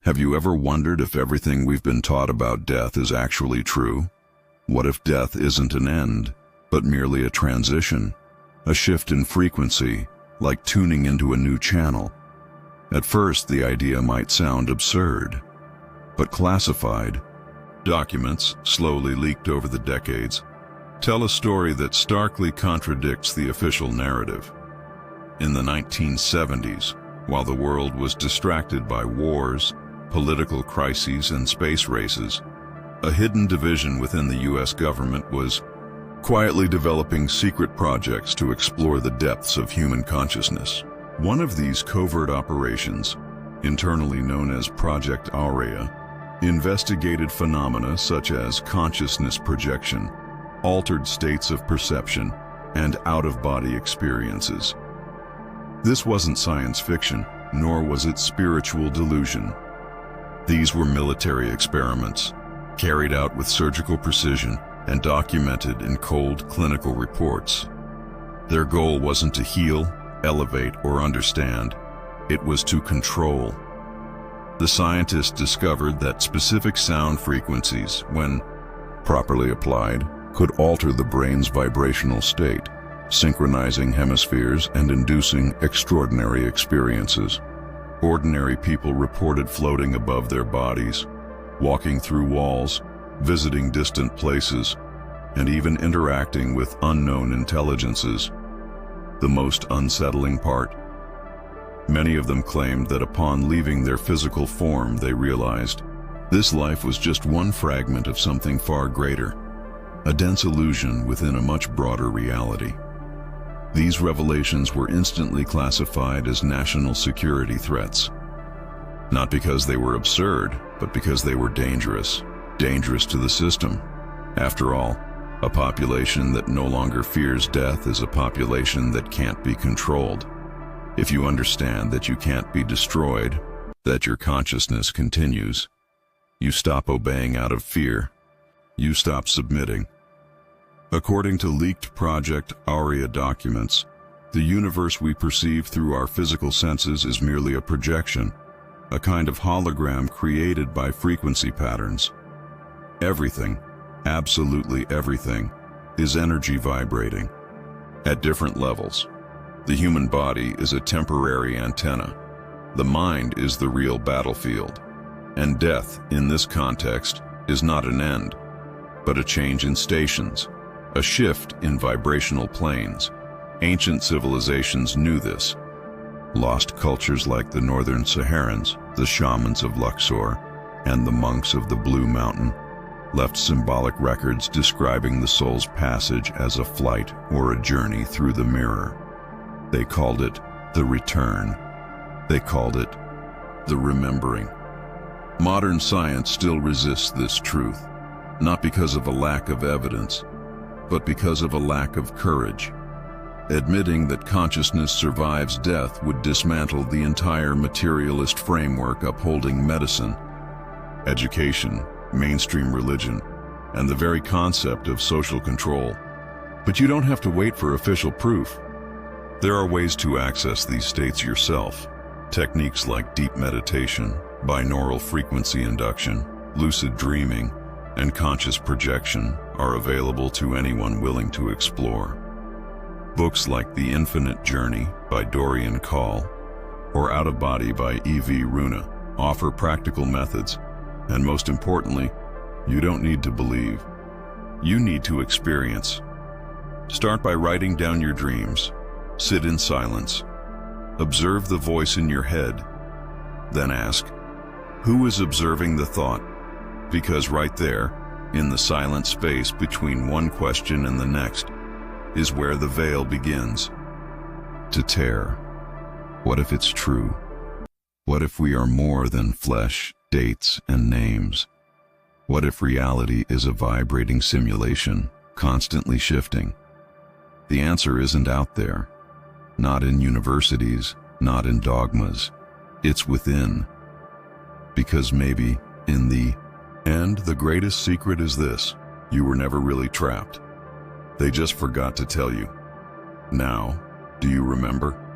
Have you ever wondered if everything we've been taught about death is actually true? What if death isn't an end, but merely a transition, a shift in frequency, like tuning into a new channel? At first, the idea might sound absurd, but classified documents, slowly leaked over the decades, tell a story that starkly contradicts the official narrative. In the 1970s, while the world was distracted by wars, political crises, and space races, a hidden division within the U.S. government was quietly developing secret projects to explore the depths of human consciousness. One of these covert operations, internally known as Project Aurea, investigated phenomena such as consciousness projection, altered states of perception, and out-of-body experiences. This wasn't science fiction, nor was it spiritual delusion. These were military experiments, carried out with surgical precision and documented in cold clinical reports. Their goal wasn't to heal, elevate, or understand. It was to control. The scientists discovered that specific sound frequencies, when properly applied, could alter the brain's vibrational state, synchronizing hemispheres and inducing extraordinary experiences. Ordinary people reported floating above their bodies, walking through walls, visiting distant places, and even interacting with unknown intelligences. The most unsettling part: many of them claimed that upon leaving their physical form, they realized this life was just one fragment of something far greater, a dense illusion within a much broader reality. These revelations were instantly classified as national security threats. Not because they were absurd, but because they were dangerous to the system. After all, a population that no longer fears death is a population that can't be controlled. If you understand that you can't be destroyed, that your consciousness continues, you stop obeying out of fear. You stop submitting. According to leaked Project Aurea documents, the universe we perceive through our physical senses is merely a projection, a kind of hologram created by frequency patterns. Everything, absolutely everything, is energy vibrating at different levels. The human body is a temporary antenna. The mind is the real battlefield. And death, in this context, is not an end, but a change in stations, a shift in vibrational planes. Ancient civilizations knew this. Lost cultures like the Northern Saharans, the shamans of Luxor, and the monks of the Blue Mountain left symbolic records describing the soul's passage as a flight or a journey through the mirror. They called it the return. They called it the remembering. Modern science still resists this truth, not because of a lack of evidence, but because of a lack of courage. Admitting that consciousness survives death would dismantle the entire materialist framework upholding medicine, education, mainstream religion, and the very concept of social control. But you don't have to wait for official proof. There are ways to access these states yourself. Techniques like deep meditation, binaural frequency induction, lucid dreaming, and conscious projection are available to anyone willing to explore. Books like The Infinite Journey by Dorian Call or Out of Body by E.V. Runa offer practical methods, and most importantly, you don't need to believe. You need to experience. Start by writing down your dreams. Sit in silence. Observe the voice in your head. Then ask, who is observing the thought? Because right there, in the silent space between one question and the next, is where the veil begins to tear. What if it's true? What if we are more than flesh, dates, and names? What if reality is a vibrating simulation, constantly shifting? The answer isn't out there. Not in universities, not in dogmas. It's within. Because maybe, in the end, the greatest secret is this: you were never really trapped. They just forgot to tell you. Now, do you remember?